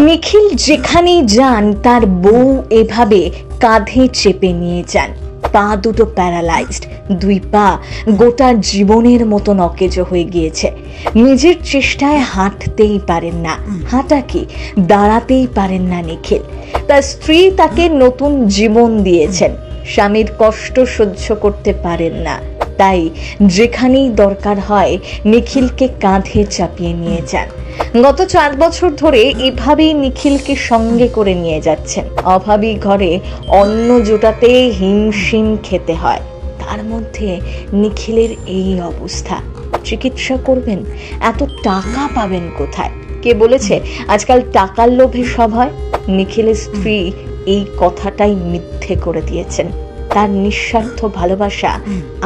নিখিল যেখানেই যান তার বউ এভাবে কাঁধে চেপে নিয়ে যান। পা দুটো প্যারালাইজড, দুই পা গোটা জীবনের মতো অকেজো হয়ে গিয়েছে। নিজের চেষ্টায় হাঁটতেই পারেন না, হাঁটা কি দাঁড়াতেই পারেন না নিখিল। তার স্ত্রী তাকে নতুন জীবন দিয়েছেন, স্বামীর কষ্ট সহ্য করতে পারেন না, তাই যেখানেই দরকার হয় নিখিলকে কাঁধে চাপিয়ে নিয়ে যান। গত 4 বছর ধরে এভাবেই নিখিলকে সঙ্গে করে নিয়ে যাচ্ছেন। অভাবী ঘরে অন্ন জোটাতে হিমশিম খেতে হয়, তার মধ্যে নিখিলের এই অবস্থা। চিকিৎসা করবেন, এত টাকা পাবেন কোথায়? কে বলেছে আজকাল টাকার লোভে সব হয়? নিখিলের স্ত্রী এই কথাটাই মিথ্যে করে দিয়েছেন। তার নিঃস্বার্থ ভালোবাসা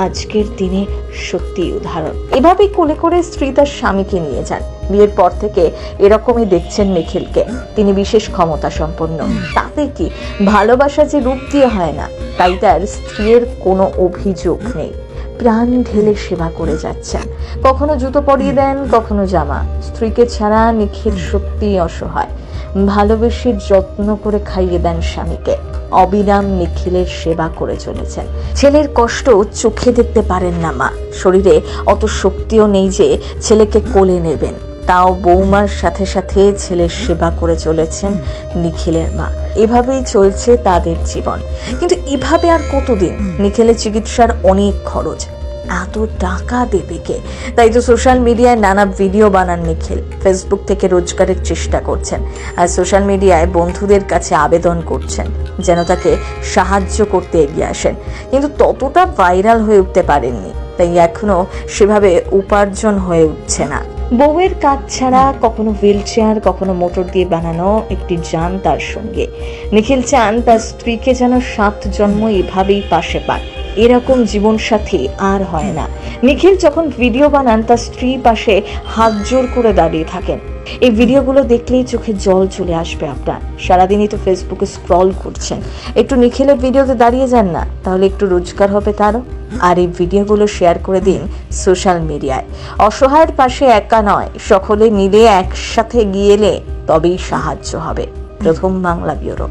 আজকের দিনে সত্যি উদাহরণ। এভাবেই কোলে করে স্ত্রী তার স্বামীকে নিয়ে যান। বিয়ের পর থেকে এরকমই দেখছেন নিখিলকে। তিনি বিশেষ ক্ষমতা সম্পন্ন, তাতে কি ভালোবাসা যে রূপ দিয়ে হয় না, তাই তার স্ত্রীর কোনো অভিযোগ নেই। প্রাণ ঢেলে সেবা করে যাচ্ছেন, কখনো জুতো পরিয়ে দেন, কখনো জামা। স্ত্রীকে ছাড়া নিখিল সত্যিই অসহায়। ভালোবেসে যত্ন করে খাইয়ে দেন স্বামীকে। অবিরাম নিখিলের সেবা করে চলেছেন। ছেলের কষ্ট চোখে দেখতে পারেন না মা, শরীরে অত শক্তিও নেই যে ছেলেকে কোলে নেবেন। তাও বৌমার সাথে সাথে ছেলের সেবা করে চলেছেন নিখিলের মা। এভাবেই চলছে তাদের জীবন। কিন্তু এভাবে আর কতদিন? নিখিলের চিকিৎসার অনেক খরচ, এত টাকা দেবে কে? তাই তো সোশ্যাল মিডিয়ায় নানা ভিডিও বানান নিখিল। ফেসবুক থেকে রোজগারের চেষ্টা করছেন, আর সোশ্যাল মিডিয়ায় বন্ধুদের কাছে আবেদন করছেন যেন তাকে সাহায্য করতে এগিয়ে আসেন। কিন্তু ততটা ভাইরাল হয়ে উঠতে পারেননি, তাই এখনো সেভাবে উপার্জন হয়ে উঠছে না। বউয়ের কাজ ছাড়া কখনো হুইল চেয়ার, কখনো মোটর দিয়ে বানানো একটি যান তার সঙ্গে। নিখিল চান তার স্ত্রীকে যেন 7 জন্ম এভাবেই পাশে পান। এরকম জীবন সাথী আর হয় না। নিখিল যখন ভিডিও বানান তার স্ত্রী পাশে হাত জোর করে দাঁড়িয়ে থাকেন। এই ভিডিওগুলো দেখলেই চোখে জল চলে আসবে আপনার। সারাদিনই তো ফেসবুকে স্ক্রল করছেন, একটু নিখিলের ভিডিওতে দাঁড়িয়ে যান না, তাহলে একটু রোজগার হবে তারও। আর এই ভিডিওগুলো শেয়ার করে দিন সোশ্যাল মিডিয়ায়। অসহায়ের পাশে একা নয়, সকলে মিলে একসাথে গিয়েলে তবেই সাহায্য হবে। প্রথম বাংলা ব্যুরো।